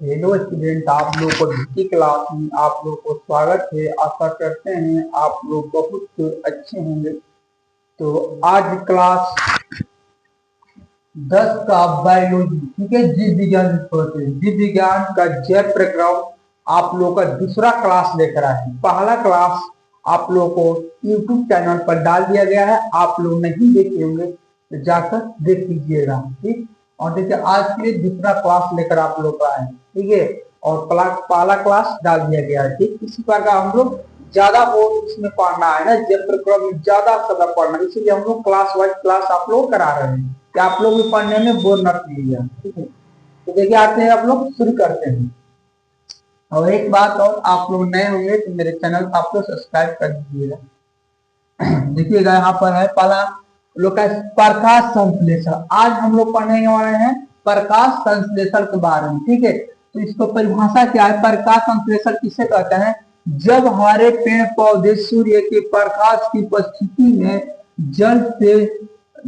Hello student, आप लोग को द्वितीय क्लास में आप लोग को स्वागत है। आशा करते हैं आप लोग बहुत अच्छे होंगे। तो आज क्लास 10 का बायोलॉजी, ठीक है, जीव विज्ञान विषय है। जीव विज्ञान का जैव प्रक्रम आप लोग का दूसरा क्लास लेकर आए हैं। पहला क्लास आप लोग को यूट्यूब चैनल पर डाल दिया गया है, आप लोग नहीं देखे होंगे तो जाकर देख लीजिएगा, ठीक। और देखिए आज के लिए दूसरा क्लास लेकर आप लोग आए हैं, ठीक है। और पहला क्लास डाल दिया गया है, ठीक। इसी प्रकार हम लोग ज्यादा वो इसमें पढ़ना है ना, जैव प्रक्रम में ज्यादा समय पढ़ना, इसीलिए हम लोग क्लास वाइज क्लास आप लोग करा रहे हैं कि आप लोग भी पढ़ने में बोर न कीजिएगा, ठीक है। तो देखिए आते हैं, आप लोग शुरू करते हैं। और एक बात और, आप लोग नए होंगे तो मेरे चैनल को आप लोग सब्सक्राइब कर दीजिएगा। देखिएगा यहाँ पर है पहला लोग का प्रकाश संश्लेषण। आज हम लोग पढ़ने वाले हैं प्रकाश संश्लेषण के बारे में, ठीक है। तो इसको परिभाषा क्या है, प्रकाश संश्लेषण किसे कहते हैं? जब हमारे पेड़ पौधे सूर्य के प्रकाश की उपस्थिति में जल से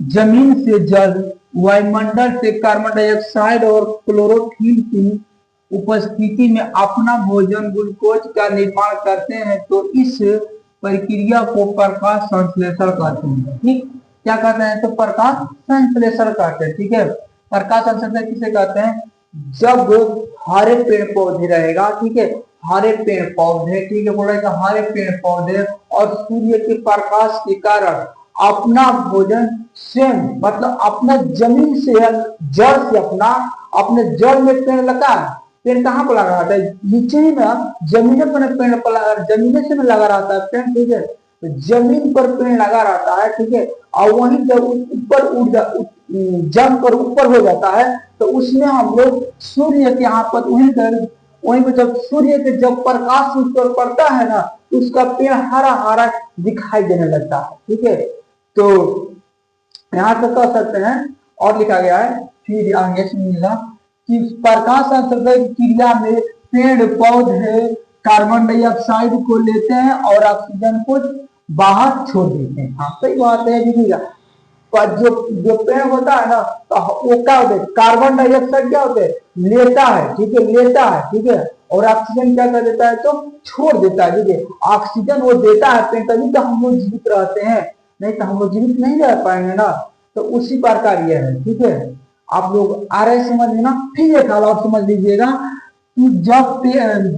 जमीन से जल, वायुमंडल से कार्बन डाइऑक्साइड और क्लोरोफिल की उपस्थिति में अपना भोजन ग्लूकोज का निर्माण करते हैं, तो इस प्रक्रिया को प्रकाश संश्लेषण कहते हैं, ठीक। क्या कहते हैं? तो प्रकाश संश्लेषण कहते हैं, ठीक है। प्रकाश संश्लेषण किसे कहते हैं? जब हरे पेड़ पौधे रहेगा, ठीक है, हरे पेड़ पौधे, ठीक है, बोला जाएगा हरे पेड़ पौधे और सूर्य के प्रकाश के कारण अपना भोजन स्वयं, मतलब अपना जमीन से जड़ से अपने जड़ में पेड़ लगा है। पेड़ कहाँ पर लगा रहता है? नीचे ही में जमीन पर पेड़ पर, जमीन से में लगा रहता है पेड़, ठीक है। तो जमीन पर पेड़ लगा रहता है, ठीक है। और वहीं जब ऊपर जम कर ऊपर हो जाता है तो उसमें हम लोग सूर्य के यहाँ पर वहीं पर जब सूर्य के जब प्रकाश उस पर पड़ता है ना, तो उसका पेड़ हरा हरा दिखाई देने लगता है, ठीक है। तो यहाँ से कह सकते हैं और लिखा गया है, फिर आगे सुनिएगा कि प्रकाश संश्लेषण की क्रिया में पेड़ पौधे कार्बन डाइऑक्साइड को लेते हैं और ऑक्सीजन को बाहर छोड़ देते हैं। हाँ सही बात है, दीजिएगा। पर जो पेड़ होता है ना, तो वो क्या होता है? कार्बन डाइऑक्साइड क्या होता है? लेता है, ठीक है, लेता है, ठीक है। और ऑक्सीजन क्या कर देता है? तो छोड़ देता है, ठीक है। ऑक्सीजन वो देता है पेड़, तभी तो हम लोग जीवित रहते हैं, नहीं तो हम लोग जीवित नहीं रह पाएंगे ना। तो उसी प्रकार यह है, ठीक है। आप लोग आ रहे समझ में ना? फिर एक हाल और समझ लीजिएगा कि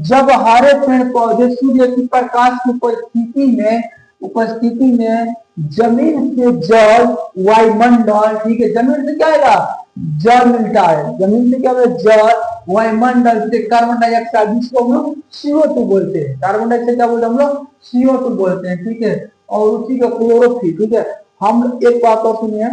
जब हरे पेड़ पौधे सूर्य की प्रकाश की उपस्थिति में जमीन से जल, वायुमंडल, ठीक है, जमीन से क्या आएगा? जल मिलता है, जमीन से क्या होता है? जल, वायुमंडल से कार्बन डाइऑक्साइड, जिसको हम लोग CO2 बोलते हैं। कार्बन डाइऑक्साइड क्या बोलते हैं? हम लोग CO2 बोलते हैं, ठीक है। और उसी का क्लोरोफिल, ठीक है। हम एक बात और सुनिए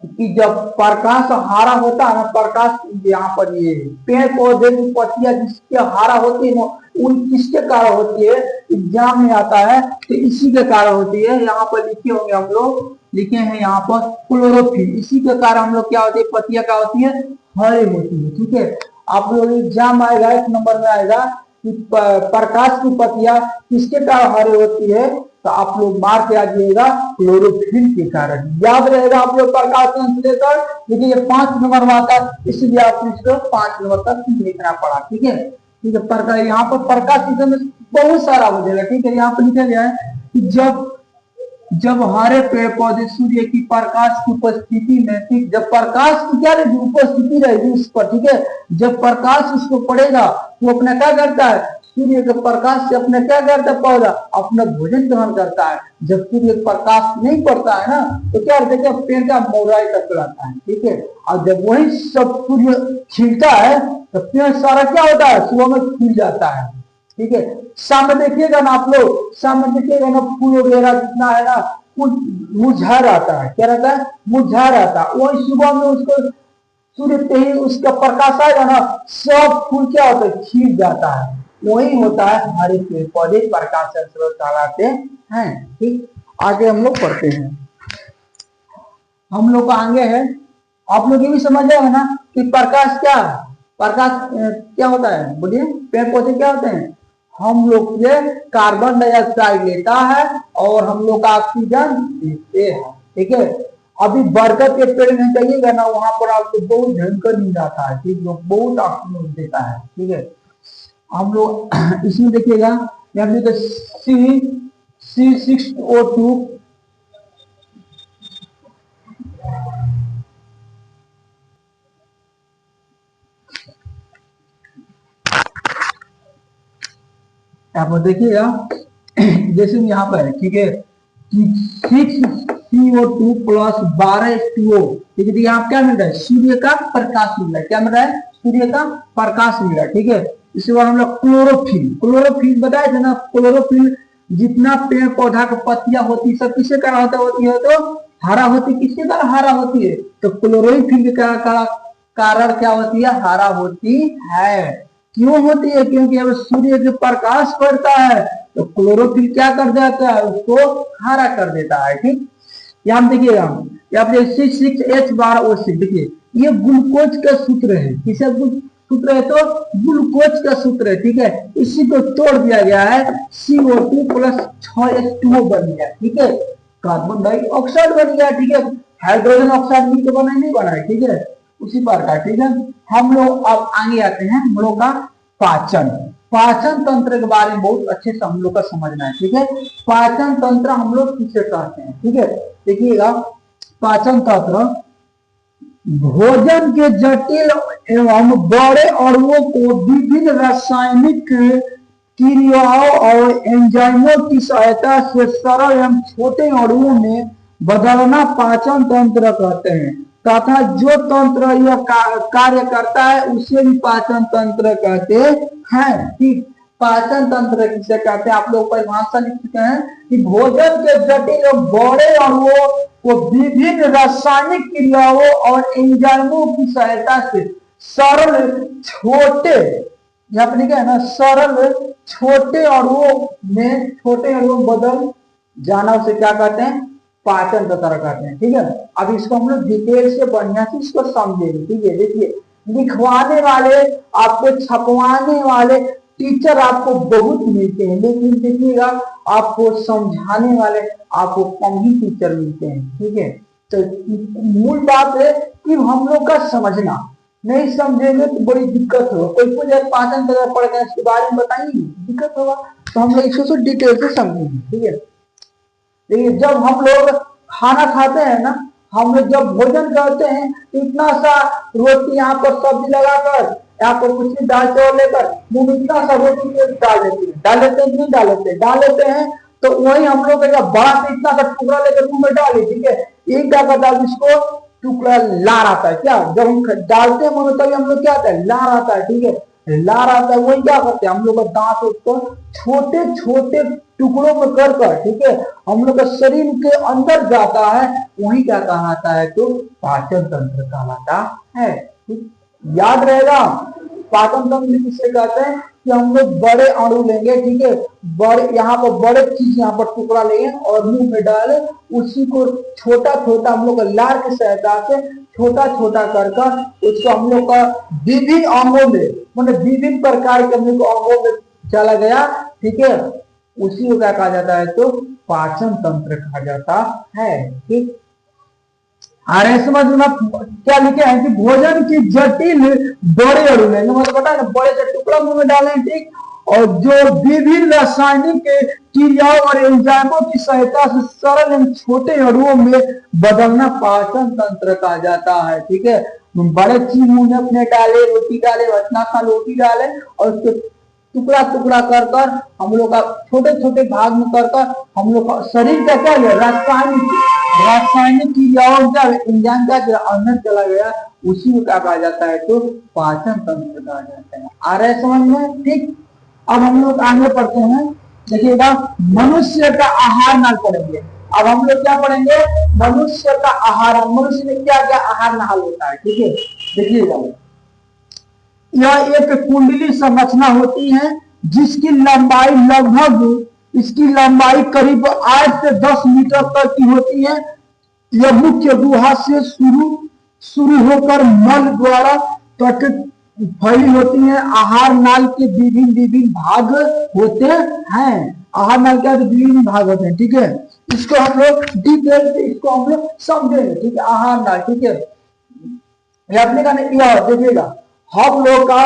कि जब प्रकाश हरा होता है ना, प्रकाश यहाँ पर ये पेड़ पौधे की पत्तियां जिसके हरा होती है ना, उन किसके कारण होती है? एग्जाम में आता है तो इसी के कारण होती है। यहाँ पर लिखे होंगे, हम लोग लिखे हैं यहाँ पर क्लोरोफिल। इसी के कारण हम लोग क्या होती है? पत्तियां क्या होती है? हरी होती है, ठीक है। आप लोग एग्जाम आएगा, 1 नंबर में आएगा कि प्रकाश की पत्तियां किसके कारण हरी होती है, तो आप लोग मार के आ जाइएगा क्लोरोफिल के कारण। याद रहेगा आप लोग प्रकाश संश्लेषण, देखिए ये 5 नंबर में आता है, इसलिए आपको इसको 5 नंबर तक लिखना पड़ा, ठीक है, ठीक है। प्रकाश, यहाँ पर प्रकाश में बहुत सारा हो जाएगा, ठीक है। यहाँ पर लिखा गया है कि जब हरे पेड़ पौधे सूर्य की प्रकाश की उपस्थिति में, ठीक, जब प्रकाश की क्या रहेगी? उपस्थिति रहेगी उस पर, ठीक है। जब प्रकाश उसको पड़ेगा तो अपना क्या करता है? सूर्य के प्रकाश से अपने क्या करता है? पौधा अपना भोजन ग्रहण करता है। जब सूर्य प्रकाश नहीं पड़ता है ना, तो क्या होता है? पेड़ का मोराई तक रहता है, ठीक है। और जब वही सब सूर्य खिलता है तो पेड़ सारा क्या होता है? सुबह में खिल जाता है, ठीक है। सामने देखिएगा ना आप लोग, सामने देखिएगा ना, फूल वगैरह जितना है ना, फूल मुरझा रहता है। क्या रहता है? मुरझा रहता है। वही सुबह में उसको सूर्य पे ही उसका प्रकाश आएगा ना, सब फूल क्या होता है? खिल जाता है। वही होता है हमारे पेड़ पौधे प्रकाश संश्लेषण कहलाते हैं, ठीक। आगे हम लोग पढ़ते हैं, हम लोग आगे है। आप लोग ये भी समझ जाएगा ना कि प्रकाश क्या है? प्रकाश क्या होता है? बोलिए, पेड़ पौधे क्या होते हैं? हम लोग से कार्बन डाइऑक्साइड लेता है और हम लोग का ऑक्सीजन देते हैं, ठीक है। अभी बरगद के पेड़ में जाइएगा ना, वहां पर आपको बहुत भयंकर नींद आता है, ठीक है, बहुत ऑक्सीजन देता है, ठीक है। हम लोग इसमें देखिएगा, यहाँ पे C6O2 यहाँ पर देखिएगा, जैसे यहाँ पर है, ठीक है, कि 6CO2 प्लस 12H2O, ठीक है, यहाँ क्या मिल रहा है, सूर्य का प्रकाश मिल रहा है, क्या मिल रहा है, सूर्य का प्रकाश मिल रहा है, ठीक है। इसके बाद हम लोग क्लोरोफिल बताए थे ना, क्लोरोफिल जितना पेड़ पौधा की पत्तियां होती है सब किसके कारण होती है, तो हरा होती है, किसके कारण हरा होती है, तो क्लोरोफिल का कारण क्या होती है, हरा होती है। क्यों होती है, क्योंकि अब सूर्य के प्रकाश पड़ता है तो क्लोरोफिल क्या कर देता है, उसको हरा कर देता है, ठीक। यहाँ देखिएगा, यहाँ पे C6H12O6, देखिए ये ग्लूकोज का सूत्र है, किसका सूत्र है, तो ग्लूकोज का सूत्र है, ठीक है। इसी को तोड़ दिया गया है, CO2 प्लस 6H2O बन गया, ठीक है, कार्बन डाइऑक्साइड बन गया, ठीक है, हाइड्रोजन ऑक्साइड भी तो बना नहीं बना है, ठीक है, उसी प्रकार, ठीक है। हम लोग अब आगे आते हैं, हम लोग का पाचन तंत्र के बारे में बहुत अच्छे से हम लोग का समझना है, ठीक है। पाचन तंत्र हम लोग किसे कहते हैं, ठीक है, देखिएगा, पाचन तंत्र भोजन के जटिल एवं बड़े अणुओं को विभिन्न रासायनिक क्रियाओं और एंजाइमों की सहायता से सरल एवं छोटे अणुओं में बदलना पाचन तंत्र कहते हैं, तथा जो तंत्र यह कार्य करता है उसे भी पाचन तंत्र कहते हैं, ठीक। पाचन तंत्र किसे कहते हैं, आप लोग परिभाषा लिख चुके हैं कि भोजन के जटिल और बड़े अणुओं को विभिन्न रासायनिक क्रियाओं और एंजाइमों की सहायता से सरल छोटे, यहाँ पर लिखा है ना, सरल छोटे अणुओं बदल जाना, उसे क्या कहते हैं, पाचन तंत्र कहते हैं, ठीक है। अब इसको हम लोग डिटेल से बढ़िया से इसको समझेंगे, ठीक है। देखिए, लिखवाने वाले, आपको छपवाने वाले टीचर आपको बहुत मिलते हैं, लेकिन देखिएगा आपको समझाने वाले आपको कम ही टीचर मिलते हैं, ठीक है। तो मूल बात है कि हम लोग का समझना, नहीं समझेंगे तो बड़ी दिक्कत होगा। कोई पाचन तंत्र पढ़ गए इसके बारे में बताएंगे, दिक्कत होगा, तो हम लोग इसको डिटेल से समझेंगे, ठीक है। देखिए, जब हम लोग खाना खाते हैं ना, हम लोग जब भोजन करते हैं तो इतना सा रोटी यहाँ पर सब्जी लगाकर, यहाँ पर कुछ दाल चावल लेकर मुंह में इतना सा रोटी डाल लेते हैं, नहीं डाल लेते हैं, तो वही हम लोग बड़ा से इतना सा टुकड़ा लेकर मुंह में डाले, ठीक है, एक क्या कहता है, जिसको टुकड़ा लार आता है, क्या, जब हम डालते हैं मुंह में तभी हम लोग क्या आता है, लार आता है, ठीक है, लार आता है, वही क्या करते हैं, हम लोग दांत उसको छोटे छोटे टुकड़ों में कर, ठीक है, हम लोग का शरीर के अंदर जाता है, वही क्या कहलाता है, तो पाचन तंत्र कहलाता है, ठीक। याद रहेगा, पाचन तंत्र किसे कहते हैं, कि हम लोग बड़े अणु लेंगे, ठीक है, बड़े, यहाँ पर बड़े चीज यहाँ पर टुकड़ा लेंगे और मुंह में डाले, उसी को छोटा छोटा हम लोग लार की सहायता से छोटा छोटा कर उसको हम लोग का विभिन्न अंगों में, मतलब विभिन्न प्रकार के हम लोग अंगों में चला गया, ठीक है, उसी को क्या कहा जाता है, तो पाचन तंत्र कहा जाता है, ठीक। अरे समझ में क्या लिखे हैं कि भोजन की जटिल बड़े अणु में, मतलब पता है ना, बड़े से टुकड़ा मुंह में डालें, ठीक, और जो विभिन्न रासायनिक क्रियाओं और एंजाइमों की सहायता से सरल एवं छोटे अणुओं में बदलना पाचन तंत्र कहा जाता है, ठीक है। बड़े चीज मुंह में अपने डाले, रोटी डाले, इतना सा रोटी डाले और उसके टुकड़ा टुकड़ा कर हम लोग का छोटे छोटे भाग में कर हम लोग का शरीर का क्या है, रासायनिक क्रियाओं का इंजाम का अंदर चला गया, उसी को क्या कहा जाता है, तो पाचन तंत्र कहा जाता है। आ रहा है समझ में, ठीक। अब हम लोग आगे पढ़ते हैं, देखिएगा, मनुष्य का आहार नाल पढ़ेंगे। अब हम लोग क्या पढ़ेंगे, मनुष्य का आहार, मनुष्य में क्या क्या आहार नाल होता है, ठीक है। देखिएगा, यह एक कुंडली संरचना होती है जिसकी लंबाई लगभग, इसकी लंबाई करीब 8 से 10 मीटर तक की होती है। यह मुख्य गुहा से शुरू होकर मल द्वारा तक फैली होती है। आहार नाल के विभिन्न भाग होते हैं। आहार नाल क्या विभिन्न भाग होते हैं, ठीक है। इसको हम लोग डिटेल से इसको हम लोग समझेंगे, ठीक है। आहार नाल, ठीक है, ये अपने का यह देखिएगा हम लोग का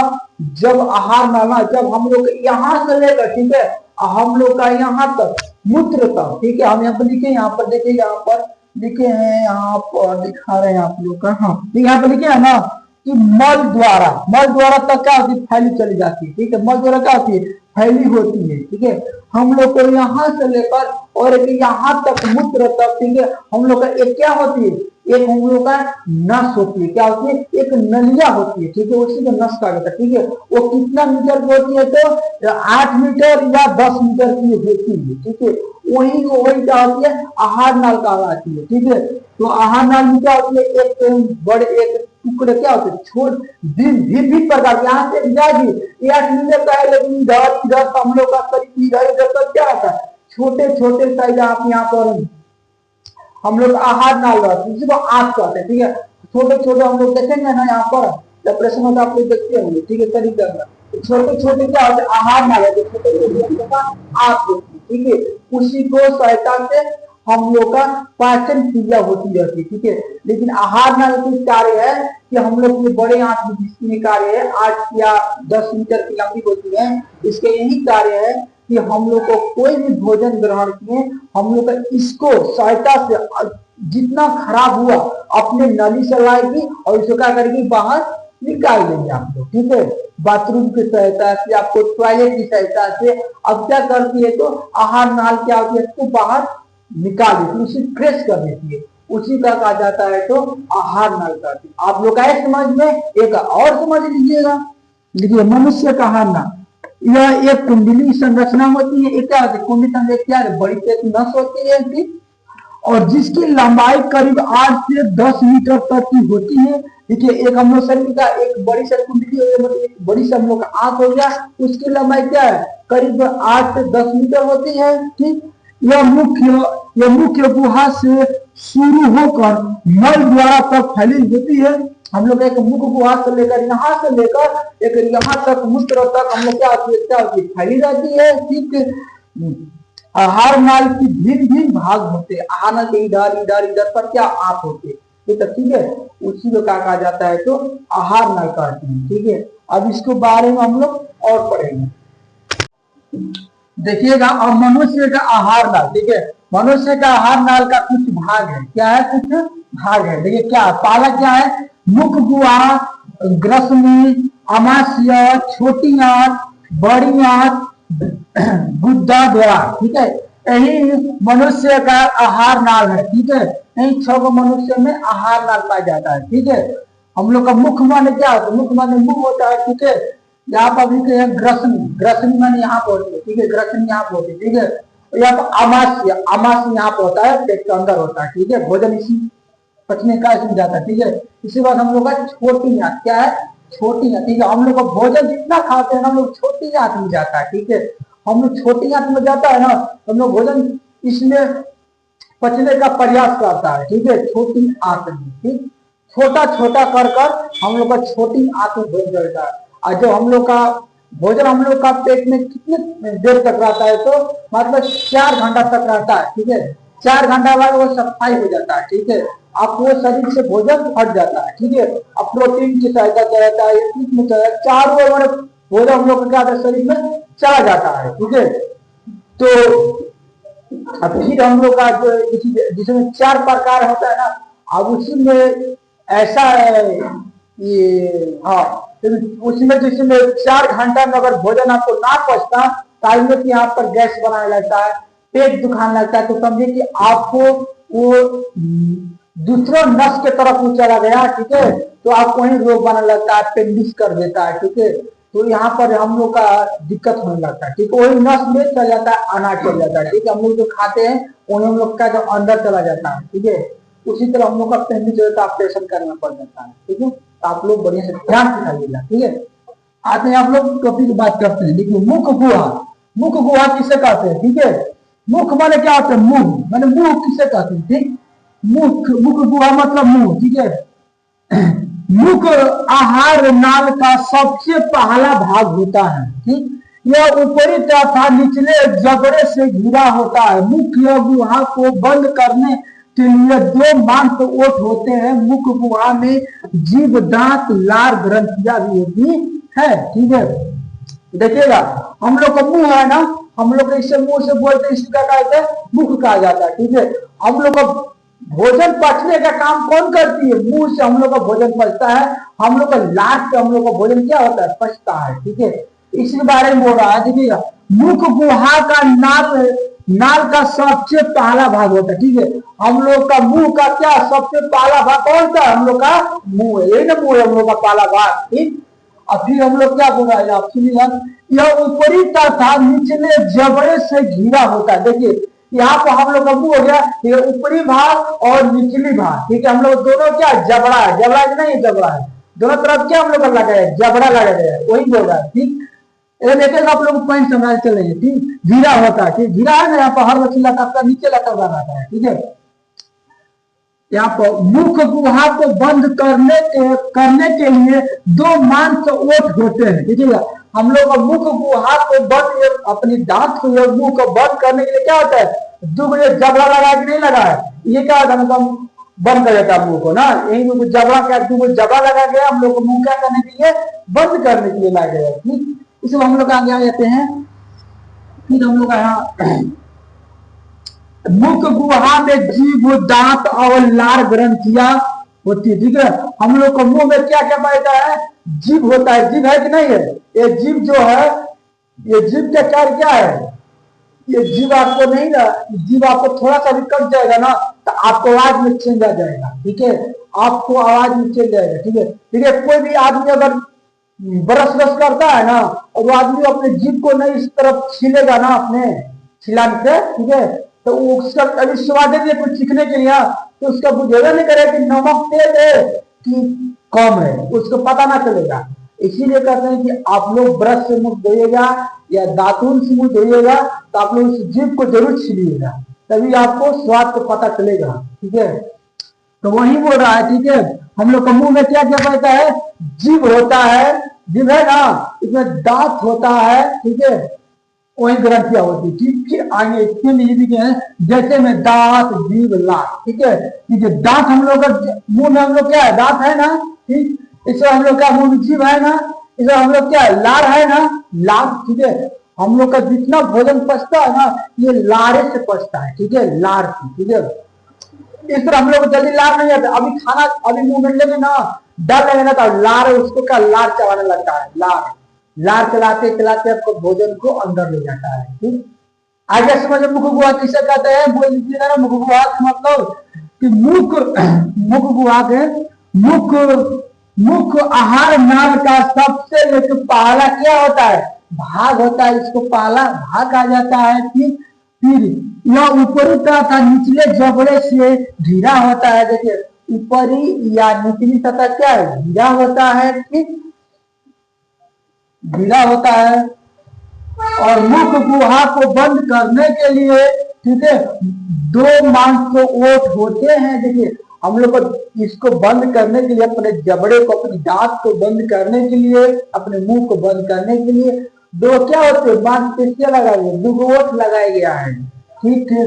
जब आहार नाला, जब हम लोग यहाँ से लेकर, ठीक है, हम लोग का यहाँ तक मूत्र तक, ठीक है, हम यहाँ पर लिखे, यहाँ पर देखिए, यहाँ पर लिखे हैं, यहाँ पर दिखा रहे हैं आप लोग का, हाँ यहाँ पर लिखे है ना कि मल द्वारा तक क्या होती है, फैली चली जाती है, ठीक है। मल द्वारा क्या होती है, फैली होती है, ठीक है। हम लोग को यहाँ से लेकर और यहाँ तक मूत्र तक, ठीक है, हम लोग का एक क्या होती है, एक हम लोग का नस होती है, क्या होती है, एक नलिया होती है, ठीक है, उसी को नस कहा जाता है, ठीक है। वो कितना मीटर की होती है, तो 8 मीटर या 10 मीटर की होती है, ठीक है। वही क्या होती है, आहार नाल कहलाती है, ठीक है। तो आहार नाल में क्या होती है, एक बड़े एक टुकड़े क्या होते हैं, छोड़ भिन्न प्रकार, यहाँ से जाएगी 8 मीटर का है, लेकिन इधर हम लोग का करीब इधर तक क्या होता है, छोटे छोटे साइज आप यहाँ पर हम लोग आहार नाल जिसको आंख कहते हैं, ठीक है। छोटे छोटे हम लोग देखेंगे ना, यहाँ पर डिप्रेशन होता आप लोग देखते होंगे, ठीक है, तरीके का छोटे छोटे क्या होते हैं, आहार नाल है, छोटे छोटे हम लोग का आंख होती है, ठीक है। उसी को सहायता से हम लोग का पाचन क्रिया होती रहती है, ठीक है। लेकिन आहार नाल की कार्य है कि हम लोग के बड़े आंख जिसमें कार्य है 8 या 10 मीटर की लंबी होती है, इसके यही कार्य है कि हम लोग को कोई भी भोजन ग्रहण किए, हम लोग का इसको सहायता से जितना खराब हुआ अपने नली से लाएगी और इसको क्या करेगी, बाहर निकाल देंगे आप लोग, ठीक है। बाथरूम की सहायता से, आपको टॉयलेट की सहायता से अब क्या करती है, तो आहार नाल क्या होती है, इसको बाहर निकाल देती है, उसे फ्रेश कर देती है, उसी का कहा जाता है तो आहार नाल करती है। आप लोग आए समझ में, एक और समझ लीजिएगा, देखिए मनुष्य का आहार नाल, यह एक कुंडली संरचना होती है, एक क्या होती है, कुंडली संरचना क्या है, बड़ी से नस होती है, ठीक, और जिसकी लंबाई करीब 8 से 10 मीटर तक की होती है, ठीक है। एक हम लोग शरीर का एक बड़ी सी कुंडली हो गई, मतलब एक बड़ी सी हम लोग का आंख हो गया, उसकी लंबाई क्या है, करीब 8 से 10 मीटर होती है, ठीक। यह मुख्य गुहा से शुरू होकर मल द्वारा तक फैली होती है। हम लोग एक मुख्य गुहा से लेकर यहाँ से लेकर एक यहाँ तक मूत्र तक हम लोग क्या होती है, फैली रहती है, ठीक। आहार नाल की भिन्न भिन्न भाग होते हैं, आहार नाल के इधर इधर इधर पर क्या आंख होते हैं, ठीक है। उसी को क्या कहा जाता है, तो आहार नाल कहते हैं, ठीक है। अब इसके बारे में हम लोग और पढ़ेंगे, देखिएगा। और मनुष्य का आहार नाल, ठीक है, मनुष्य का आहार नाल का कुछ भाग है, क्या है, कुछ भाग है, देखिए क्या पहला क्या है, मुख्य गुहा, ग्रसनी, आमाशय, छोटी आंत, बड़ी आंत, गुद्दा द्वार, ठीक है। यही मनुष्य का आहार नाल है, ठीक है। यही 6 मनुष्य में आहार नाल पाया जाता है, ठीक है। हम लोग का मुख्य माने क्या होता है, मुख्य माने मुंह होता है, ठीक है। यहाँ पर लिखे हैं ग्रसनी, ग्रसनी माने यहाँ पर होती है, ठीक है, ग्रसनी यहाँ पर होती है, ठीक है। यहाँ पर आमाशय, आमाशय यहाँ पर होता है, पेट के अंदर होता है, ठीक है। भोजन इसी पचने का इसमें जाता है, ठीक है। इसी बात हम लोग का छोटी आंत, क्या है, छोटी आंत, ठीक है। हम लोग का भोजन जितना खाते हैं हम लोग छोटी आंत में जाता है, ठीक है। हम लोग छोटी आंत में जाता है ना, हम लोग भोजन इसमें पचने का प्रयास करता है, ठीक है, छोटी आंत में, ठीक। छोटा छोटा कर कर हम लोग का छोटी आंत में भोजन रहता है। और जब हम लोग का भोजन हम लोग का पेट में कितने देर तक रहता है, तो मतलब 4 घंटा तक रहता है, ठीक है। 4 घंटा बाद वो सफाई हो जाता है, ठीक है। अब वो शरीर से भोजन हट जाता है, ठीक है। अब प्रोटीन की सहायता से रहता है, 4 भोजन हम लोग का शरीर में चला जाता है, ठीक है। तो अब फिर हम लोग का जो जिसमें 4 प्रकार होता है ना, अब उसी में ऐसा है ये, हाँ, उसमें जिसमें 4 घंटा में अगर भोजन आपको ना पचता, तो यहाँ पर गैस बनाने लगता है, पेट दुखाने लगता है, तो समझिए कि आपको वो दूसरा नस के तरफ वो चला गया, ठीक है। तो आपको वही रोग बनाने लगता है, अपेंडिक्स कर देता है, ठीक है। तो यहाँ पर हम लोग का दिक्कत होने लगता है, ठीक है। वही नस में चल जाता है, अनाज चल जाता है, ठीक है। हम लोग जो खाते हैं उन्हें हम लोग का जो अंदर चला जाता है, ठीक है। उसी तरह हम लोग का अपेंडिक्स का ऑपरेशन करना पड़ जाता है, ठीक है। तो आप लोग बढ़िया से ध्यान दिखाइएगा, ठीक है। आते हैं आप लोग टॉपिक की बात करते हैं, देखिए मुख्य गुहा, मुख्य गुहा किसे कहते हैं, ठीक है। मुख माने क्या होता है, मुंह, माने मुंह किसे कहते हैं, ठीक। मुख्य गुहा मतलब मुंह, ठीक है। मुख्य आहार नाल का सबसे पहला भाग होता है, ठीक। यह ऊपरी तथा निचले जबड़े से घिरा होता है। मुख या गुहा को बंद करने के लिए दो मांस ओठ होते हैं। मुख गुहा में जीभ, दांत, लार, ग्रंथियां भी होती है। ठीक है, देखिएगा हम लोग का मुंह है ना, हम लोग इसे मुंह से बोलते हैं, इसका क्या कहते हैं, मुख कहा जाता है। ठीक है, हम लोग का भोजन पचने का काम कौन करती है, मुंह से हम लोग का भोजन पचता है। हम लोग का लार से हम लोग का भोजन क्या होता है, पचता है। ठीक है, इसी बारे में बोल रहा है। देखिएगा मुख गुहा का नाल का सबसे पहला भाग होता है। ठीक है, हम लोग का मुंह का क्या सबसे पहला भाग कौन सा, हम लोग का मुंह है, यही ना मुंह है हम लोग का पहला भाग। ठीक, और फिर हम लोग क्या बोल रहे हैं, आप सुनिए, यह ऊपरी तथा निचले जबड़े से घिरा होता है। देखिए यहाँ पर हम लोग का मुंह हो गया, ये ऊपरी भाग और निचली भाग। ठीक है, हम लोग दोनों क्या जबड़ा है, जबड़ा नहीं है, जबड़ा है, दोनों तरफ क्या हम लोग लगा है, जबड़ा लगा गया है, वही बोल रहा है। ठीक, देखिए आप लोग पॉइंट समझ चलेंगे। ठीक, घिरा होता है, ठीक, घिरा है ना, यहाँ पर हर वसीला का नीचे लटक रहता है। ठीक है, यहाँ पर मुख गुहा को बंद करने के लिए दो मांस ओठ होते हैं। ठीक है, हम लोग का मुख गुहा को बंद, अपनी दांत को या मुंह को बंद करने के लिए क्या होता है, दो जबड़ा लगा के नहीं लगा है, ये क्या होता है, मतलब बंद कर देता है मुंह को ना, यही जबड़ा क्या, दो जबड़ा लगा गया, हम लोग को मुंह क्या करने के लिए, बंद करने के लिए लगा गया। ठीक, इसमें हम लोग आगे आ जाते हैं। फिर हम लोग यहाँ मुख गुहा में जीभ, दांत और लार ग्रंथियां होती है। ठीक है, हम लोग को मुंह में क्या क्या पाता है, जीभ होता है। जीभ है कि नहीं है, ये जीभ जो है, ये जीभ का कार्य क्या है, ये जीभ आपको नहीं ना, जीभ आपको थोड़ा सा भी कट जाएगा ना तो आपको आवाज में चेंज आ जाएगा। ठीक है, आपको आवाज में चेंज जाएगा। ठीक है, ठीक है, कोई भी आदमी अगर ब्रश करता है ना, और वो आदमी अपने जीभ को नहीं इस तरफ छीलेगा ना, अपने छिलाने से, ठीक है, तो उसका अभी स्वाद है कुछ सीखने के लिए, तो उसका बुझेगा नहीं करेगा कि नमक तेज है कि कम है, उसको पता ना चलेगा। इसीलिए कहते हैं कि आप लोग ब्रश से मुंह धोइएगा या दातुन से मुंह धोइएगा, तो आप लोग उस जीभ को जरूर छीलिएगा, तभी आपको स्वाद को पता चलेगा। ठीक है, तो वही बोल रहा है। ठीक है, हम लोग का मुंह में क्या क्या पड़ता है, जीभ होता है, जीभ है ना, इसमें दांत होता है। ठीक है, वही ग्रंथियां होती है। ठीक, फिर आगे इसके लिए भी क्या है, जैसे में दांत, जीभ, लार। ठीक है, ये दांत हम लोग का मुंह में हम लोग क्या है, दांत है ना, ठीक, इसमें हम लोग क्या मुंह में जीभ है ना, इसमें हम लोग क्या है, लार है ना, लार। ठीक है, हम लोग का जितना भोजन पचता है ना, ये लारे से पचता है। ठीक है, लार से। ठीक है, इस तरह हम लोग जल्दी लार नहीं आता, अभी खाना अभी मुंह में लेंगे ना, डर लगे ना, तो लार उसको क्या, लार चलाने लगता है, लार चलाते चलाते आपको भोजन को अंदर ले जाता है। ठीक, आगे समझ, मुख गुहा किसे कहते हैं, बोल दीजिएगा ना, मुख गुहा मतलब कि मुख गुहा के मुख आहार नाल का सबसे एक पहला क्या होता है, भाग होता है, इसको पहला भाग आ जाता है। फिर यह ऊपरी तथा निचले जबड़े से घिरा होता है। देखिए ऊपरी या निचली सतह क्या है, घिरा होता है। ठीक, घिरा होता है, और मुख गुहा को बंद करने के लिए, ठीक है, दो मांस ओठ होते हैं। देखिए हम लोग को इसको बंद करने के लिए, अपने जबड़े को, अपनी दांत को बंद करने के लिए, अपने मुंह को बंद करने के लिए दो क्या होते हैं, मांसपेशियां लगाए गए, दो ओठ लगाया गया है। ठीक है,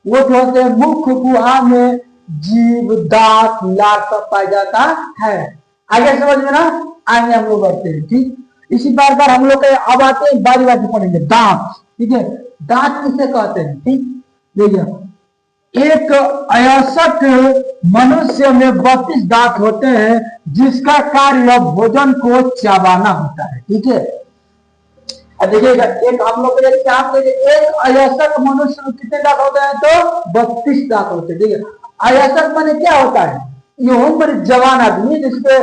ओठ होते हैं, मुख गुहा में जीभ, दांत, लार सब पाया जाता है। आगे समझ में ना, आगे हम लोग बढ़ते हैं। ठीक, इसी बार हम लोग अब आते हैं, बारी बारी पढ़ेंगे दांत। ठीक है, दांत किसे कहते हैं। ठीक, देखिए एक अयस्क मनुष्य में 32 दांत होते हैं, जिसका कार्य भोजन को चबाना होता है। ठीक है, देखिएगा एक हम लोग एक अयस्क मनुष्य में कितने दांत होते हैं, तो 32 दांत होते हैं। देखिए अयस्क माने क्या होता है, ये उम्र जवान आदमी जिसपे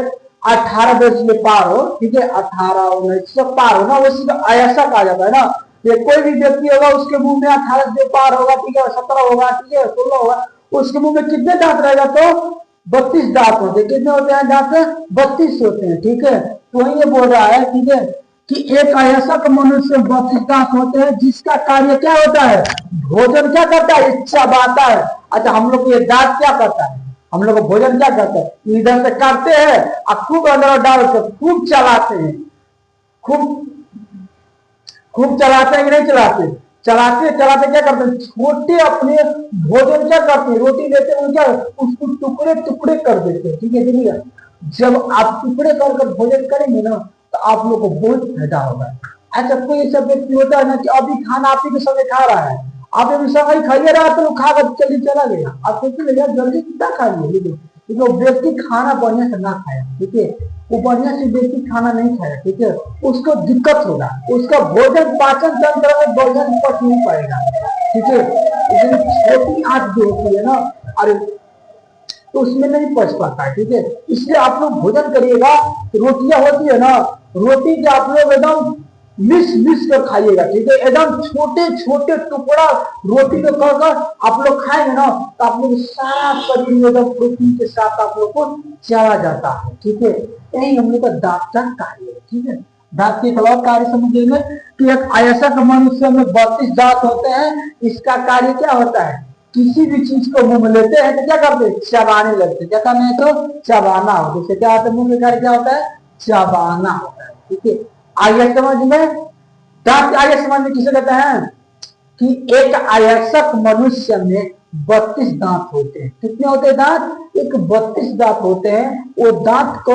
18 वर्ष के पार हो। ठीक है, 18 19 से पार हो ना, उसी का अयस्क आ जाता है ना। ये कोई भी व्यक्ति होगा उसके मुंह में 18 से पार होगा, ठीक है, 17 होगा, ठीक है, 16 होगा, उसके मुंह में कितने दांत रहेगा, तो 32 दांत होते हैं। कितने होते हैं दांत, 32 होते हैं। ठीक है, तो वही ये बोल रहा है, ठीक है, कि एक अयस्क मनुष्य 32 दांत होते हैं, जिसका कार्य क्या होता है, भोजन क्या करता है, चबाता है। अच्छा, हम लोग ये दांत क्या करता है, हम लोग भोजन क्या करते हैं, इधर से काटते हैं और खूब अंदर डाल कर खूब चलाते हैं, खूब खूब चलाते हैं कि नहीं चलाते? चलाते चलाते क्या करते हैं, छोटे अपने भोजन क्या करते हैं, रोटी लेते हैं क्या, उसको टुकड़े टुकड़े कर देते हैं। ठीक है, देखिए जब आप टुकड़े कर कर भोजन करेंगे ना तो आप लोग को बहुत फायदा होगा। अच्छा, कोई ऐसा व्यक्ति होता है ना कि अभी खाना आप ही के समय खा रहा है, आप अभी समय खाइए रहा तो खा कर जल्दी चला गया, आप सोचिए यार जल्दी कितना खाइए, लेकिन वो व्यक्ति खाना बढ़िया से ना खाया, ठीक है, वो बढ़िया से व्यक्ति खाना नहीं खाया, ठीक है, उसको दिक्कत होगा, उसका भोजन पाचन तंत्र में बढ़िया से पच नहीं पाएगा। ठीक है, लेकिन छोटी आंत जो होती है ना, अरे तो उसमें नहीं पच पाता है। ठीक है, इसलिए आप लोग भोजन करिएगा, रोटियां होती है ना, रोटी के आप लोग एकदम मिस मिस कर खाइएगा। ठीक है, एकदम छोटे छोटे टुकड़ा रोटी को कर कर आप लोग खाएंगे ना तो आप लोग सारा शरीर एकदम प्रोटीन के साथ आप लोग को चला जाता है। ठीक है, यही हम लोग का दांत का कार्य है। ठीक है, दांत के एक और कार्य समझेंगे कि एक आयसक मनुष्य में 32 दांत होते हैं। इसका कार्य क्या होता है, किसी भी चीज को मुंह में लेते हैं तो क्या करते हैं, चबाने लगते हैं। क्या करना है, तो चबाना हो। जैसे क्या होता है, मुंह में कार्य क्या होता है, चबाना होता है। ठीक है, आगे समझ में, दांत आगे समझ में किसे कहते हैं कि एक आयस्क मनुष्य में 32 दांत होते हैं। कितने होते हैं दांत, एक 32 दांत होते हैं। वो दांत को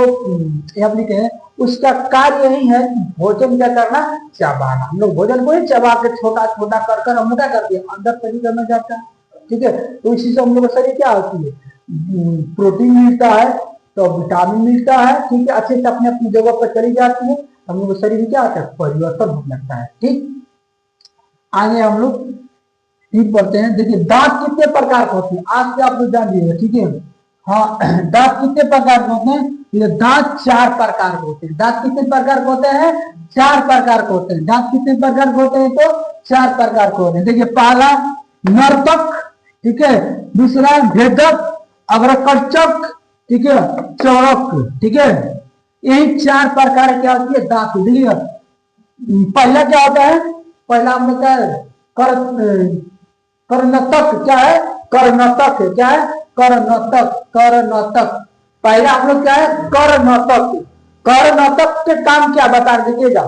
हम लिखे हैं, उसका कार्य यही है कि भोजन क्या करना, चबाना। हम लोग भोजन को ही चबा के छोटा छोटा कर कर हम लोग क्या करते हैं, अंदर सही करना चाहता है। ठीक है, तो इसी से हम लोग का शरीर क्या होती है, प्रोटीन मिलता है तो विटामिन मिलता है। ठीक है, अच्छे से अपने अपनी जगह पर चली जाती है, हम लोग शरीर में क्या होता है, परिवर्तन होने लगता है। ठीक, आगे हम लोग ठीक पढ़ते हैं। देखिए दांत कितने प्रकार के होते हैं, आज से आप लोग जान लीजिए। ठीक है, हाँ दांत कितने प्रकार के होते हैं, ये दांत 4 प्रकार के होते हैं। दांत कितने प्रकार के होते हैं, 4 प्रकार के होते हैं। दांत कितने प्रकार के होते हैं, तो 4 प्रकार के होते हैं। देखिए पहला नर्तक, ठीक है, दूसरा भेदक, अग्रकर्चक, ठीक है, चौड़क। ठीक है, यही 4 प्रकार क्या होती है दांत। देखिए पहला क्या होता है, पहला हम लोग क्या है, कर्णतक। क्या है, कर्णतक। क्या है, कर्णतक, कर्णतक। पहला हम लोग क्या है, कर्णतक। कर्णतक के काम क्या बता दीजिएगा,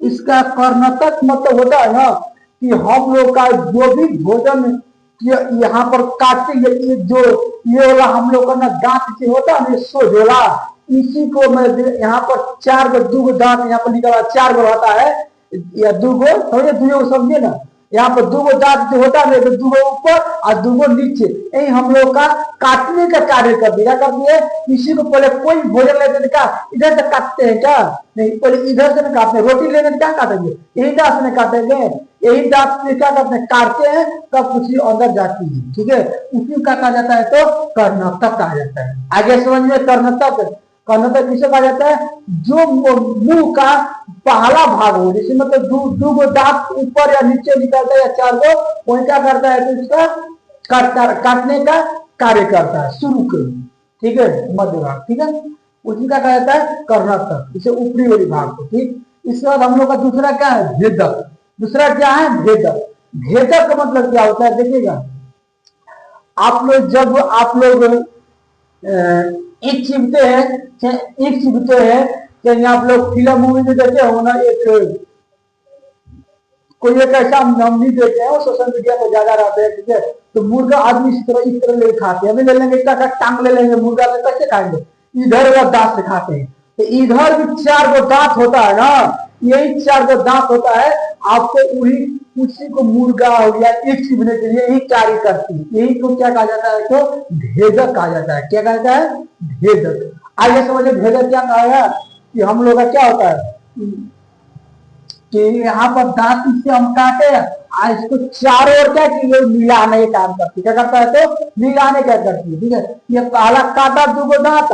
इसका कर्णतक मतलब होता है ना कि हम लोग का जो भी भोजन यहाँ पर काटते, ये जो ये वाला हम लोग का ना दांत से होता है ना, सोझोला, इसी को मैं यहाँ पर 4 गो 2 गो दांत यहाँ पर निकला, 4 गो रहता है या 2 गो, समझे, 2 गो समझे ना, यहाँ पर 2 गो दांत जो होता है, 2 गो ऊपर और 2 गो नीचे, यही हम लोग का काटने का कार्य करती है। क्या करती है, इसी को पहले कोई भोजन लेते क्या इधर से काटते हैं, क्या नहीं, पहले इधर से काटते हैं, रोटी लेने क्या काटेंगे, यही दांत से काटेंगे, यही दांत से क्या करते हैं, काटते हैं, तब कुछ अंदर जाती है। ठीक है, उसी का कहा जाता है तो कर्णतक कहा जाता है। आगे समझ में, कर्णतक, कर्णतक किसे कहा जाता है, जो मुंह का पहला भाग हो, जैसे मतलब 2 गो दांत ऊपर या नीचे निकलता है या 4 गो, वही क्या करता है, तो इसका काटने का कार्य करता है शुरू के। ठीक है, मध्य भाग। ठीक है, उसी का कहा जाता है कर्णतक, इसे ऊपरी वाली भाग को। ठीक, इसके बाद हम लोग का दूसरा क्या है, भेदक। दूसरा क्या है, भेदक। भेदक का मतलब क्या होता है, देखिएगा आप लोग जब आप लोग ईंट चिपते हैं, चाहे आप लोग फिल्म मूवी में देखे हो ना, एक कोई एक ऐसा हम नहीं देते हैं, सोशल मीडिया पर ज्यादा रहते हैं। ठीक है, तो मुर्गा आदमी इस तरह ले खाते हैं, अभी ले लेंगे टांग ले लेंगे, मुर्गा में कैसे खाएंगे, इधर उधर दांत से खाते हैं। तो इधर भी 4 गो दांत होता है ना, यही 4 गो दांत होता है, आपको वही उसी को मुर्गा हो गया ईट चिपने के लिए यही कार्य करती है। यही को क्या कहा जाता है, तो भेदक कहा जाता है। क्या कहा जाता है, भेदक। आइए समझिए भेदक क्या कहा है, कि हम लोग का क्या होता है कि यहाँ पर दांत से हम काटे, इसको चारों ओर क्या की मिलाने का काम करती है। क्या करता है, तो मिलाने का करती है। ठीक है, ये पहला काटा 2 गो दांत,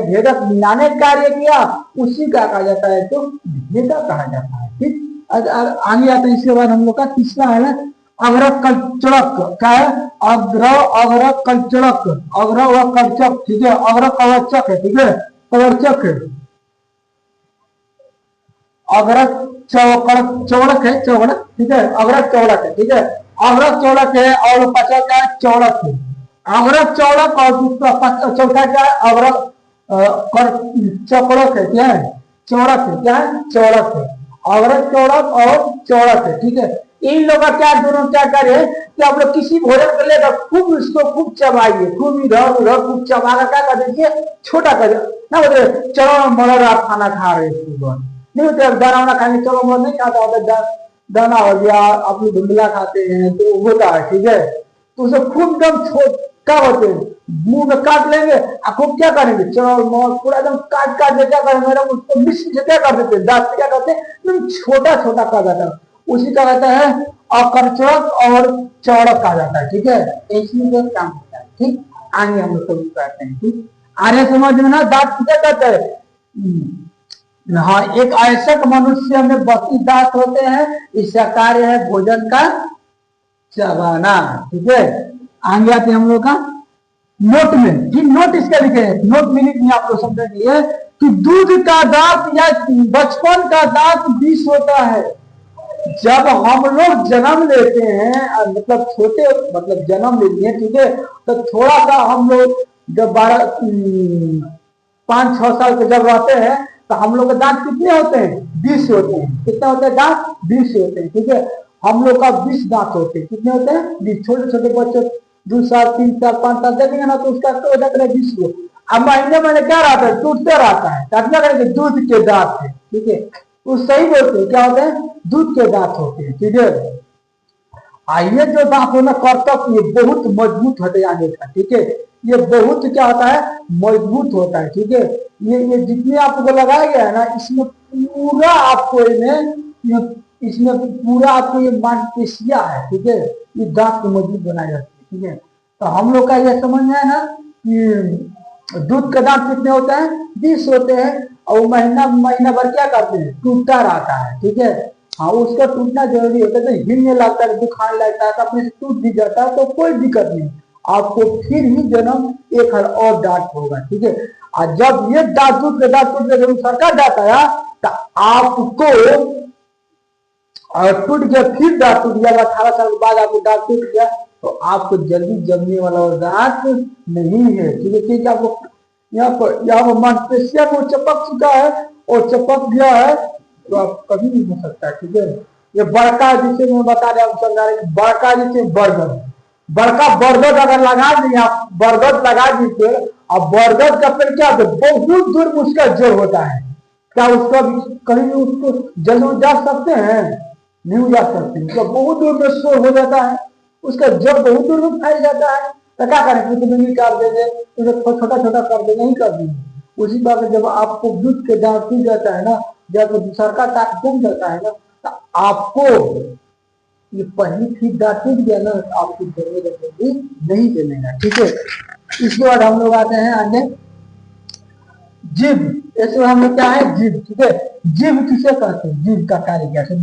भेदक मिलाने का कार्य किया, उसी का कहा जाता है तो भेदक कहा जाता है। ठीक, आगे आता है। इसके बाद हम लोग का तीसरा है ना, अग्रकल्चक। क्या है, अग्रकल्चक, अग्र व कल्चक। ठीक है, अग्र कवचक है। ठीक है, कवचक है, अग्र चौड़क है, चौड़क। ठीक है, अग्र चौड़क है। ठीक है, अग्र चौड़क है, और पचा क्या है, चौड़क है। अग्र चौड़क और दूसरा चौथा क्या है, अग्र चौड़क है। क्या है, चौड़क है। क्या है, चौड़क है। अवरत चौड़क और चौड़क है, ठीक है। इन लोग का क्या दोनों क्या करे कि आप लोग किसी भोजन को लेकर खूब इसको खूब चबाइए, खूब इधर उधर खूब चबाकर क्या कर दीजिए, छोटा कर ना बोले चलो मगर आप खाना खा रहे सुबह नहीं होते, दाना वाना खाने चलो मगर नहीं खाता होता, दाना हो गया आप लोग धुंधला खाते हैं तो होता है, ठीक है। तो उसे खूब एकदम क्या होते हैं मुंह में काट लेंगे, खूब क्या करेंगे चलो पूरा एकदम काट काट के क्या करेंगे उसको मिक्स से क्या कर देते हैं, दांत से क्या करते हैं एकदम छोटा छोटा कर देता है, उसी का कहता है अकरचौक और चौड़क कहा जाता है, ठीक है। इसमें जो काम होता है, ठीक। आगे हम लोग को करते हैं, ठीक। आगे समझ में ना दांत क्या कहता है। हाँ, एक ऐसा मनुष्य में 32 दांत होते हैं, इसका कार्य है भोजन का चबाना, ठीक है। आगे आते हैं हम लोग का नोट में, ठीक। नोट इसका लिखे हैं, नोट मिनट में आप लोग समझेंगे कि दूध का दांत या बचपन का दांत 20 होता है। जब हम लोग जन्म लेते हैं मतलब छोटे मतलब जन्म ले लिए, ठीक है, तो थोड़ा सा हम लोग जब 5-6 साल के जब रहते हैं तो हम लोग के दांत कितने होते हैं, 20 होते हैं। कितने होते हैं दांत, 20 होते हैं, ठीक है। हम लोग का 20 दांत होते हैं, कितने होते हैं 20। छोटे छोटे बच्चे 2 साल 3 साल 5 साल देखेंगे ना तो उसका हो जाता है 20 को। अब महीने महीने क्या रहता है, टूटते रहता है, क्या करेंगे दूध के दांत है, ठीक है। वो सही बोलते हैं, क्या होते हैं दूध के दांत होते हैं, ठीक है। आइए जो दांत होना कर्तव्य ये बहुत मजबूत होते आगे का, ठीक है। ये बहुत क्या होता है मजबूत होता है, ठीक है। ये जितने आपको लगाया गया है ना इसमें पूरा आपको इसमें पूरा आपको ये मांसपेशियां है, ठीक है। ये दांत को मजबूत बनाया जाती है, ठीक है। तो हम लोग का ये समझ में है ना कि दूध का दांत कितने होते हैं 20 होते हैं, और महीना महीना भर क्या करते हैं टूटता रहता है, ठीक है। हाँ, उसका टूटना जरूरी होता है, तो हिलने लगता है दुखाने लगता है, अपने से टूट भी जाता है तो कोई दिक्कत नहीं, आपको फिर ही जन्म एक और दांत होगा, ठीक है। और जब ये दांत टूट के जब सरकार दांत आया तो आपको टूट गया, फिर दांत टूट गया, 18 साल के बाद आपको दांत टूट गया तो आपको जल्दी जमने वाला दांत नहीं है, ठीक है। क्योंकि आपको यहाँ पर मांसपेशिया को चपक चुका है और चपक गया है तो आप कभी नहीं हो सकता, ठीक है। ये बड़का जिसे मैं बता रहा हूँ समझा रहे बड़का जिसे बरगद, बड़का बरगद अगर लगा दिए आप, बरगद लगा दीजिए और बरगद का पेड़ क्या होता है बहुत दूर उसका जड़ होता है, क्या उसका कहीं भी उसको जल जा सकते हैं, नहीं जा सकते, तो बहुत दूर में शोर हो जाता है, उसका जड़ बहुत दूर में फैल जाता है, तो क्या करें कुछ नहीं कर देंगे, तो छोटा छोटा कर देंगे, नहीं कर देंगे। उसी बात जब आपको दूध के दांत टूट जाता है ना, जब दूसरा का दांत टूट जाता है ना तो आपको ये पहली फिर दांत टूट गया ना तो आपको जरूरत नहीं देगा, ठीक है। इसके बाद हम लोग आते हैं आगे जीभ। इसमें हम लोग क्या है जीभ, ठीक है। जीभ किसे कहते हैं, जीभ का कार्य क्या है,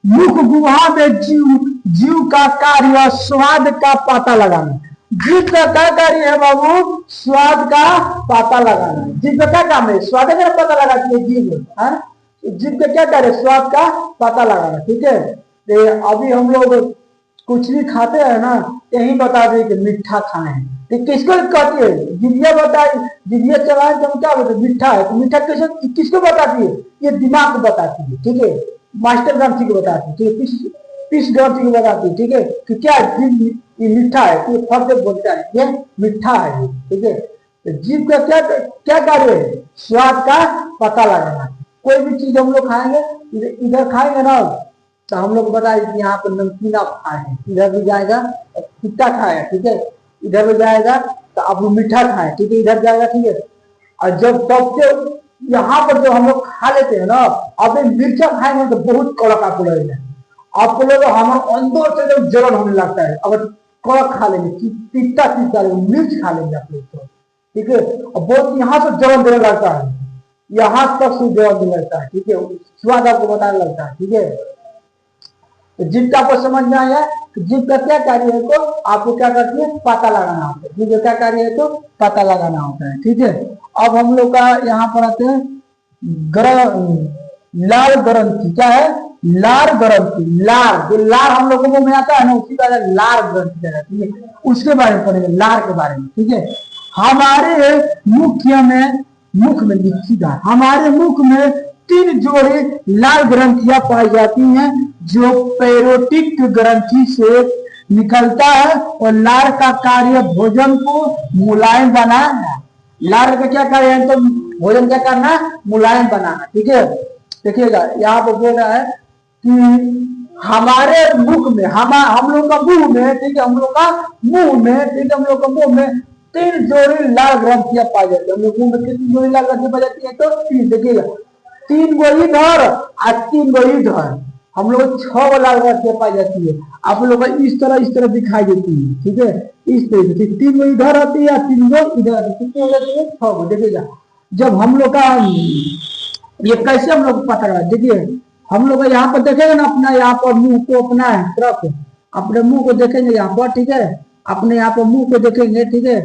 मुख गुहा में जीव का कार्य स्वाद का पता लगाना। जीभ का क्या कार्य है बाबू, स्वाद का पता लगाना। जीभ का क्या काम है, स्वाद का पता लगाती है जीभ, हाँ। जीभ का क्या कार्य, स्वाद का पता लगाना, ठीक है। तो अभी हम लोग कुछ भी खाते हैं ना यही बता दें कि मीठा खाएं, तो किसको कहती है जिभिया बताई, जिभिया चलाए तो हम क्या बोलते मीठा है, तो मीठा किसको बताती है, ये दिमाग को बताती है, ठीक है। मास्टर ग्रंथि को बताती है, ठीक है। पीस ग्रंथि को बताती है, ठीक है, कि क्या ये मीठा है, तो फर्क से बोलता है ये मीठा है, ठीक है। तो जीभ का क्या कार्य है, स्वाद का पता लगाना। कोई भी चीज हम लोग खाएंगे, इधर खाएंगे ना तो हम लोग बताए कि यहाँ पर नमकीन आप खाए, इधर भी जाएगा खट्टा खाए, ठीक है, इधर भी जाएगा तो आप मीठा खाए, ठीक है, इधर जाएगा, ठीक है। और जब सबसे यहाँ पर जो हम लोग खा लेते हैं ना, अब मिर्चा खाएंगे तो बहुत कड़क आपको लगेगा, आपको लोग हमारे अंदर से जब जलन होने लगता है, अगर कड़क खा लेंगे तीता तीता मिर्च खा लेंगे आप लोग तो, ठीक है। और बहुत यहाँ से जलन देने लगता है, यहाँ तक से जलन देने लगता है, ठीक है, स्वाद आपको बताने लगता है, ठीक है। तो जीभ का आपको समझ में आया, जीभ का क्या कार्य है तो आपको क्या करती है पता लगाना होता है, जीभ का क्या कार्य है तो पता लगाना होता है, ठीक है। अब हम लोग का यहाँ पर आते हैं लार ग्रंथि, क्या है लार ग्रंथि, लार जो लार हम लोगों को में आता है ना उसी का लार ग्रंथि कहलाता है, ठीक है। उसके बारे में पढ़ेंगे लार के बारे में, ठीक है। हमारे मुख में लिखी है, हमारे मुख में तीन जोड़े लाल ग्रंथियां पाई जाती हैं जो पैरोटिक ग्रंथि से निकलता है और लार का कार्य भोजन को मुलायम बनाना। लार का क्या कार्य है? तो भोजन क्या करना? मुलायम बनाना। ठीक है, देखिएगा यहाँ पर बोल रहा है कि हमारे मुख में, हम लोग का मुंह में, ठीक है, हम लोग का मुंह में, ठीक है, हम लोग का मुंह में तीन जोड़ी लाल ग्रंथियां पाई जाती है। हम लोग मुंह में कितनी जोड़ी लाल ग्रंथियां पाई जाती है? तो तीन। देखिएगा, तीन गो इधर और तीन गो इधर, हम लोग 6 लाल ग्रंथियां पाई जाती है। आप लोग को इस तरह दिखाई देती है। ठीक है, इस तरीके से तीन गो इधर आती है, तीन गो इधर आती है, कितनी हो जाती है? 6 गो। देखिएगा, जब हम लोग का ये कैसे हम लोग पता लगा? देखिए, हम लोग यहाँ पर देखेंगे ना, अपना यहाँ पर मुंह को, अपना तरफ अपने मुंह को देखेंगे यहाँ पर, ठीक है, अपने यहाँ पर मुंह को देखेंगे, ठीक है,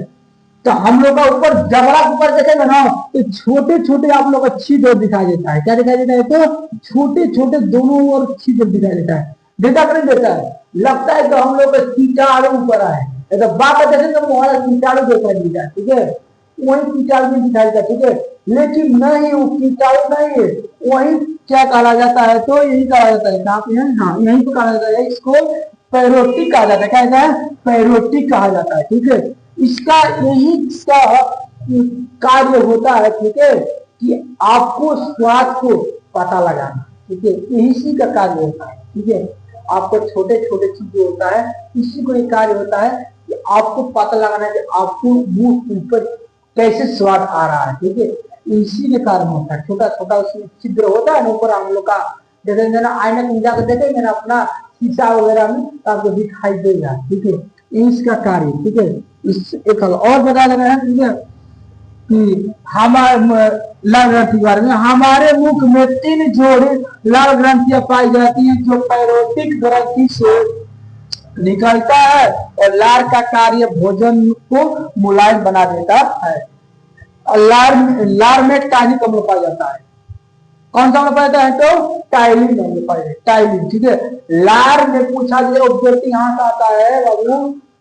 तो हम लोग का ऊपर जबड़ा के ऊपर देखेंगे ना, तो छोटे छोटे आप लोग का छिद्र दिखाई देता है। क्या दिखाई देता है? तो छोटे छोटे दोनों ओर छिद्र दिखाई देता है। देता कि नहीं देता है? लगता है तो हम लोग का कीटाणु ऊपर है, तो बात देखेंगे तो हमारा कीटाणु दिखाई देता है। ठीक है, वही कीटाणु दिखाई देता है। ठीक है, लेकिन नहीं, वो कीटाणु नहीं है, वही क्या कहा जाता है? तो यही कहा जाता है। कहाँ पे है? हाँ, यही पे कहा जाता है। इसको पैरोटिक कहा जाता है। क्या कहता है? पैरोटिक कहा जाता है। ठीक है, इसका यही इसका कार्य होता है। ठीक है, कि आपको स्वाद को पता लगाना। ठीक है, इसी का कार्य होता है। ठीक है, आपको छोटे छोटे चीज जो होता है, इसी को एक कार्य होता है कि आपको पता लगाना है कि आपको मुंह ऊपर कैसे स्वाद आ रहा है। ठीक है, इसी के कारण होता है। छोटा छोटा उसमें छिद्र होता है ना ऊपर, हम लोग का देखेंगे ना, आईना में जाकर देखेंगे ना अपना शीशा वगैरह में, तो आपको दिखाई देगा। ठीक है, इसका कार्य। ठीक है, इस एक और बता देना है। ठीक है, कि हमारे लाल ग्रंथि के बारे में, हमारे मुख में तीन जोड़े लाल ग्रंथियां पाई जाती हैं जो पैरोटिक ग्रंथि से निकलता है और लार का कार्य भोजन को मुलायम बना देता है। और लार में टाइनिक अम्ल पाया जाता है। कौन सा अम्ल पाया जाता है? तो टाइलिन अम्ल पाया जाता है। टाइलिन। ठीक है, लार में पूछा गया ऑब्जेक्टिव यहाँ से आता है बाबू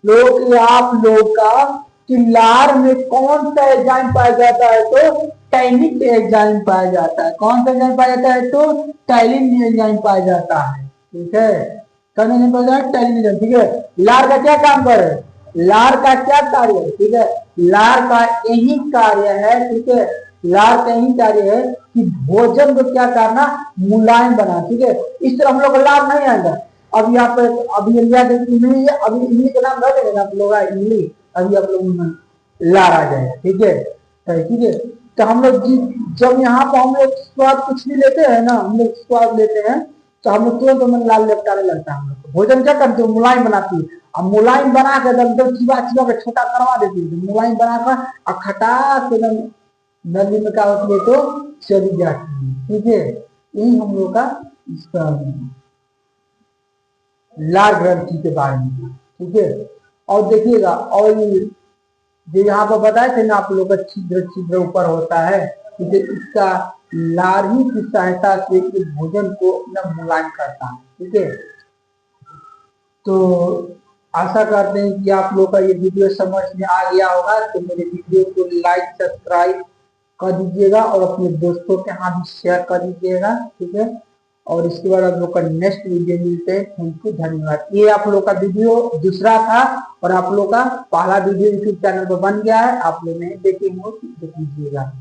लोग, आप लोग का कि लार में कौन सा एंजाइम पाया जाता है? तो टाइनिक एंजाइम पाया जाता है। कौन सा एंजाइम पाया जाता है? तो टाइलिन एंजाइम पाया जाता है। ठीक है, टाइलिन एंजाइम। ठीक है, लार का क्या काम करे? लार का क्या कार्य है? ठीक है, लार का यही कार्य है। ठीक है, लार का यही कार्य है कि भोजन को क्या करना? मुलायम बना। ठीक है, इस तरह हम लोग को लार नहीं आएगा। अब यहाँ पे अभी इंडिया इमली, अभी इमली का नाम रखेंगे ना आप लोग, इमली, अभी आप लोग लार आ जाएगा। ठीक है, ठीक है, तो हम लोग जब यहाँ पर हम लोग स्वाद कुछ भी लेते हैं ना, हम लोग स्वाद लेते हैं तो हम लोग तुरंत मन लाल लपटाने लगता है। हम लोग भोजन क्या करते हैं? मुलायम बनाती है। अब मुलायम बना कर एकदम चिबा चिबा कर छोटा करवा देती है, मुलायम बनाकर और खटा के नली में क्या होती है? तो चली जाती है। ठीक है, यही हम लोग का इसका लार ग्रंथि के बारे में। ठीक है, और देखिएगा, और जो यहाँ पर बताए थे ना आप लोग का छिद्र छिद्र ऊपर होता है, ठीक है, इसका लार ही की सहायता से इस भोजन को अपना मुलायम करता है। ठीक है, तो आशा करते हैं कि आप लोग का ये वीडियो समझ में आ गया होगा। तो मेरे वीडियो को लाइक सब्सक्राइब कर दीजिएगा और अपने दोस्तों के हाथ भी शेयर कर दीजिएगा। ठीक है, और इसके बाद आप लोग का नेक्स्ट वीडियो मिलते हैं। थैंक यू, धन्यवाद। ये आप लोग का वीडियो दूसरा था और आप लोग का पहला वीडियो यूट्यूब चैनल पर बन गया है। आप लोग नहीं देखे हो, देख लीजिएगा।